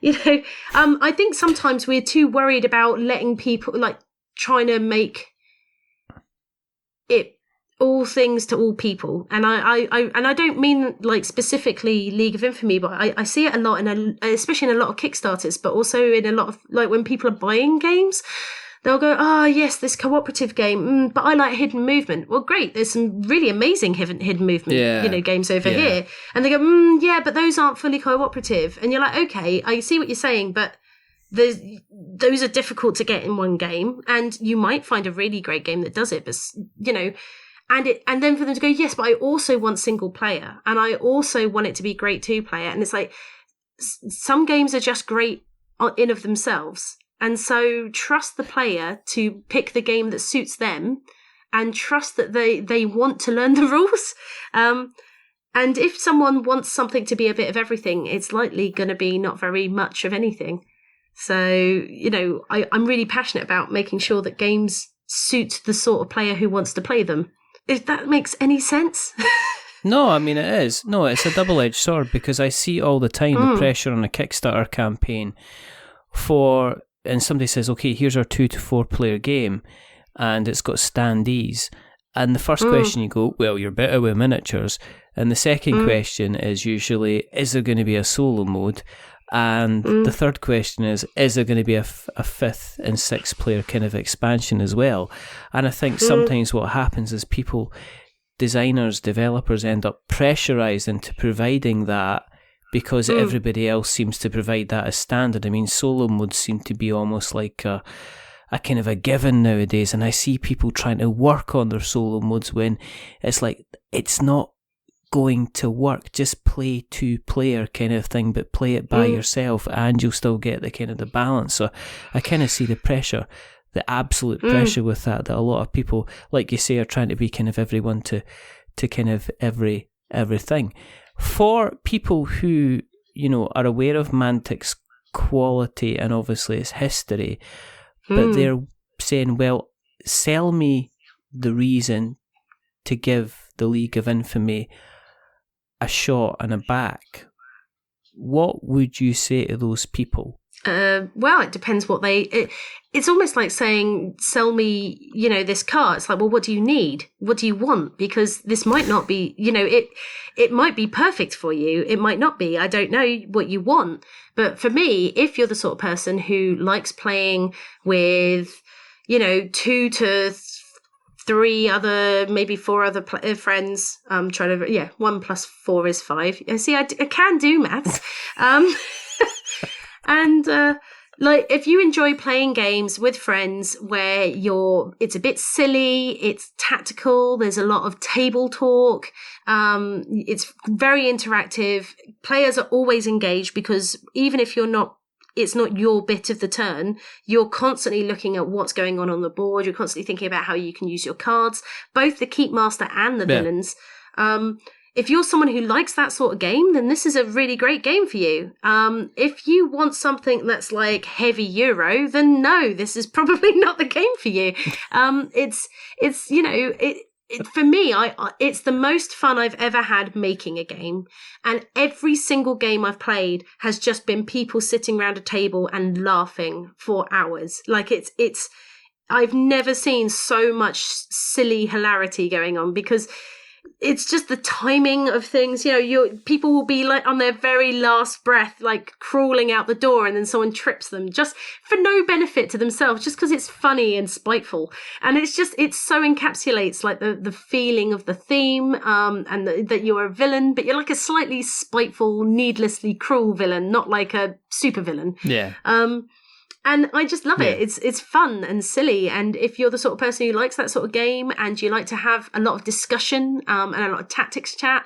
I think sometimes we're too worried about letting people, like, trying to make it all things to all people. And I don't mean like specifically League of Infamy, but I see it a lot especially in a lot of Kickstarters, but also in a lot of, like, when people are buying games, they'll go, oh yes, this cooperative game, but I like hidden movement. Well, great, there's some really amazing hidden movement games over here. And they go, yeah, but those aren't fully cooperative. And you're like, okay, I see what you're saying, but those are difficult to get in one game, and you might find a really great game that does it, but and then for them to go, yes, but I also want single player, and I also want it to be great 2-player. And it's like, some games are just great in of themselves, and so trust the player to pick the game that suits them, and trust that they want to learn the rules. And if someone wants something to be a bit of everything, it's likely going to be not very much of anything. So, I'm really passionate about making sure that games suit the sort of player who wants to play them. If that makes any sense. No, I mean, it is. No, it's a double-edged sword, because I see all the time the pressure on a Kickstarter campaign and somebody says, okay, here's our 2 to 4 player game, and it's got standees. And the first question you go, well, you're better with miniatures. And the second question is usually, is there going to be a solo mode? And the third question is there going to be a 5th and 6th player kind of expansion as well? And I think sometimes what happens is designers, developers end up pressurised into providing that because everybody else seems to provide that as standard. I mean, solo modes seem to be almost like a kind of a given nowadays, and I see people trying to work on their solo modes when it's like, it's not going to work. Just play 2-player kind of thing, but play it by yourself, and you'll still get the kind of the balance. So I kind of see the pressure, the absolute pressure with that a lot of people, like you say, are trying to be kind of everyone to kind of everything. For people who, are aware of Mantic's quality and obviously its history, but they're saying, well, sell me the reason to give the League of Infamy a shot and a back. What would you say to those people? Well, it depends what it's almost like saying, sell me, this car. It's like, well, what do you need? What do you want? Because this might not be, it might be perfect for you. It might not be. I don't know what you want. But for me, if you're the sort of person who likes playing with, 2 to 3 other, maybe 4 other friends, trying to, 1 plus 4 is 5. See, I can do maths. And if you enjoy playing games with friends where it's a bit silly, it's tactical, there's a lot of table talk, it's very interactive, players are always engaged, because even if it's not your bit of the turn, you're constantly looking at what's going on the board, you're constantly thinking about how you can use your cards, both the Keepmaster and the villains. If you're someone who likes that sort of game, then this is a really great game for you. If you want something that's like heavy Euro, then no, this is probably not the game for you. For me, it's the most fun I've ever had making a game. And every single game I've played has just been people sitting around a table and laughing for hours. Like I've never seen so much silly hilarity going on, because it's just the timing of things. People will be like on their very last breath, like crawling out the door, and then someone trips them just for no benefit to themselves, just because it's funny and spiteful. And it so encapsulates like the feeling of the theme, and that you're a villain, but you're like a slightly spiteful, needlessly cruel villain, not like a super villain. Yeah. And I just love it. It's fun and silly. And if you're the sort of person who likes that sort of game, and you like to have a lot of discussion and a lot of tactics chat,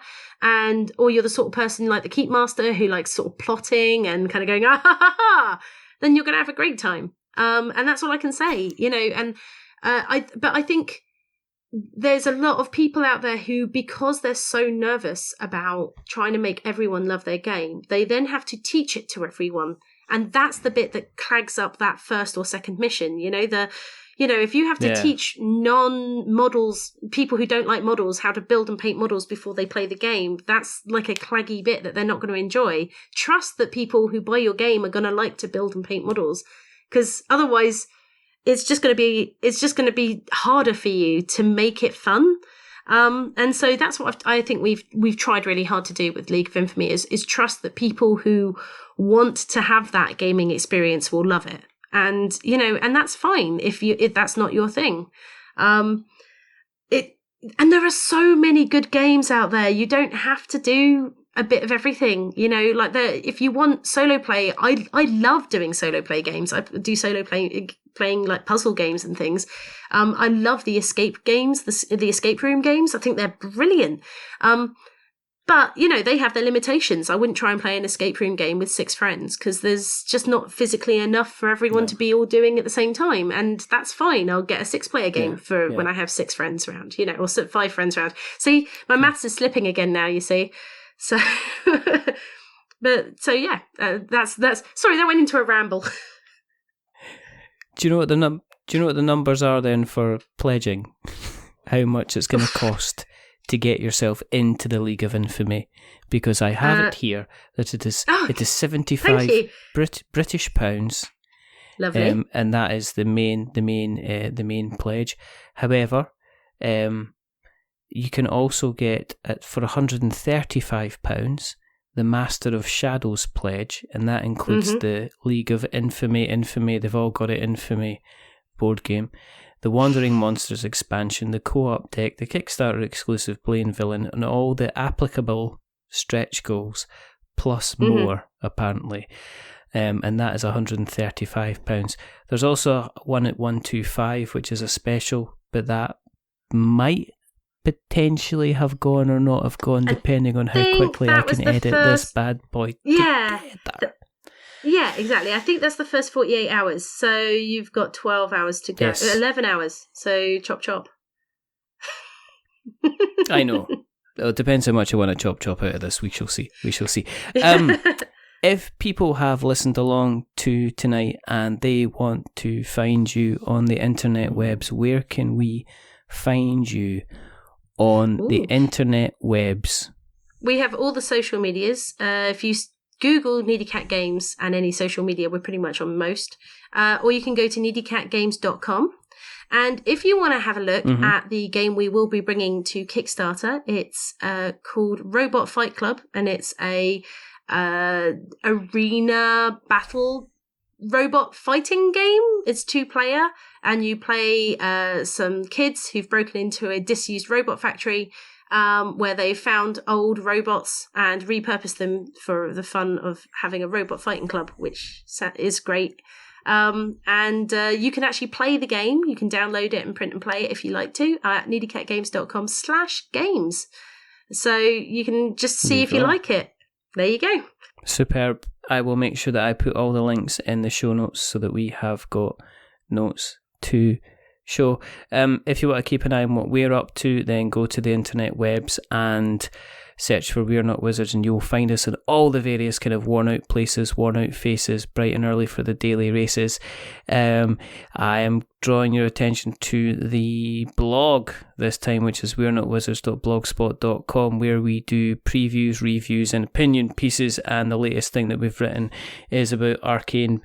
or you're the sort of person like the Keepmaster who likes sort of plotting and kind of going, ah, ha, ha, ha, then you're going to have a great time. And that's all I can say, And I think there's a lot of people out there who, because they're so nervous about trying to make everyone love their game, they then have to teach it to everyone. And that's the bit that clags up that first or second mission. If you have to teach non-models, people who don't like models, how to build and paint models before they play the game, that's like a claggy bit that they're not going to enjoy. Trust that people who buy your game are going to like to build and paint models, because otherwise it's just going to be harder for you to make it fun. And so that's what I think we've tried really hard to do with League of Infamy is trust that people who want to have that gaming experience will love it. And, and that's fine if that's not your thing. And there are so many good games out there. You don't have to do a bit of everything, if you want solo play, I love doing solo play games. I do solo playing like puzzle games and things. I love the escape games, the escape room games. I think they're brilliant. But, they have their limitations. I wouldn't try and play an escape room game with 6 friends because there's just not physically enough for everyone to be all doing at the same time. And that's fine. I'll get a 6-player game when I have 6 friends around, or 5 friends around. See, my maths is slipping again now, you see. So, that's, sorry, that went into a ramble. Do you know what the numbers are then for pledging? How much it's going to cost to get yourself into the League of Infamy? Because I have it here that it is 75 British pounds. Lovely. And that is the main pledge. However, you can also get for £135 the Master of Shadows pledge, and that includes the League of Infamy, they've all got it, Infamy board game, the Wandering Monsters expansion, the co-op deck, the Kickstarter exclusive Blaine Villain, and all the applicable stretch goals, plus more, apparently. And that is £135. There's also one at 125, which is a special, but that might potentially have gone or not have gone, depending on how quickly I can edit this bad boy together. Yeah, exactly. I think that's the first 48 hours. So you've got 12 hours to go. Yes. 11 hours. So chop. I know. It depends how much I want to chop out of this. We shall see. If people have listened along to tonight and they want to find you on the internet webs, where can we find you on the internet webs? We have all the social medias. If you Google Needy Cat Games and any social media, we're pretty much on most. Or you can go to needycatgames.com. And if you want to have a look at the game we will be bringing to Kickstarter, it's called Robot Fight Club, and it's a arena battle robot fighting game. It's 2-player, and you play some kids who've broken into a disused robot factory where they've found old robots and repurposed them for the fun of having a robot fighting club, which is great. And you can actually play the game. You can download it and print and play it if you like to at needycatgames.com/games. So you can just see if you like it. There you go. Superb. I will make sure that I put all the links in the show notes so that we have got notes to show. If you want to keep an eye on what we're up to, then go to the internet webs and search for We're Not Wizards, and you'll find us in all the various kind of worn out places, worn out faces, bright and early for the daily races. I am drawing your attention to the blog this time, which is we'renotwizards.blogspot.com, where we do previews, reviews and opinion pieces, and the latest thing that we've written is about Arcane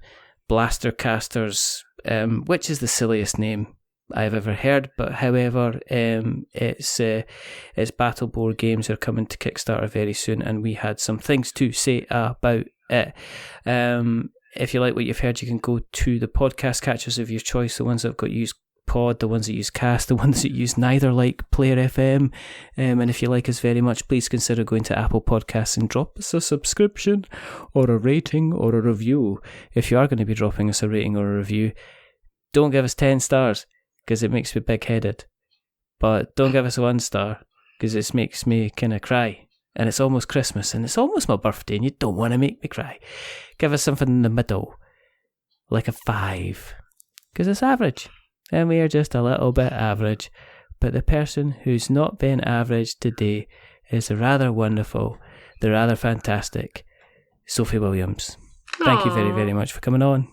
Blaster Casters, which is the silliest name I've ever heard, but however, its battle board games are coming to Kickstarter very soon, and we had some things to say about it. If you like what you've heard, you can go to the podcast catchers of your choice, the ones that have got used Pod, the ones that use Cast, the ones that use neither, like Player FM. And if you like us very much, please consider going to Apple Podcasts and drop us a subscription or a rating or a review. If you are going to be dropping us a rating or a review, don't give us 10 stars, because it makes me big-headed. But don't give us a 1 star, because it makes me kind of cry. And it's almost Christmas, and it's almost my birthday, and you don't want to make me cry. Give us something in the middle, like a 5, because it's average. And we are just a little bit average. but the person who's not been average today is the rather wonderful, the rather fantastic Sophie Williams. Thank you very, very much for coming on.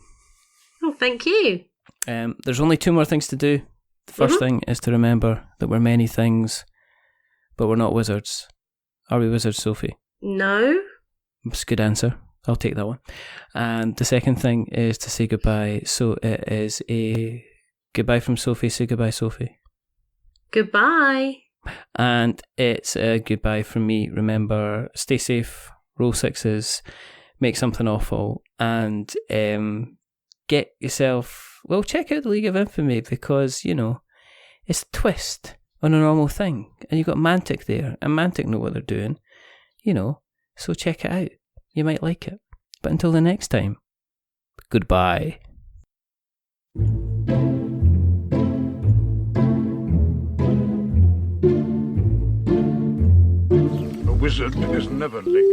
Oh, thank you. There's only 2 more things to do. The first thing is to remember that we're many things, but we're not wizards. Are we wizards, Sophie? No. That's a good answer. I'll take that one. And the second thing is to say goodbye. So it is a goodbye from Sophie. Say goodbye, Sophie. Goodbye. And it's a goodbye from me. Remember, stay safe, roll 6s, make something awful, and get yourself... Well, check out the League of Infamy because, you know, it's a twist on a normal thing. And you've got Mantic there, and Mantic know what they're doing, you know, so check it out. You might like it. But until the next time, goodbye. A wizard is never late.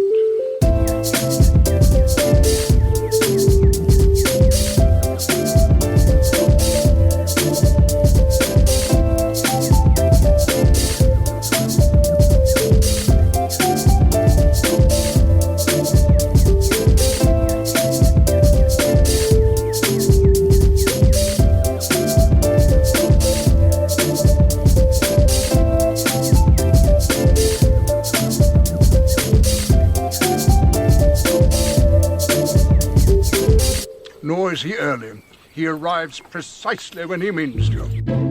Nor is he early. He arrives precisely when he means to.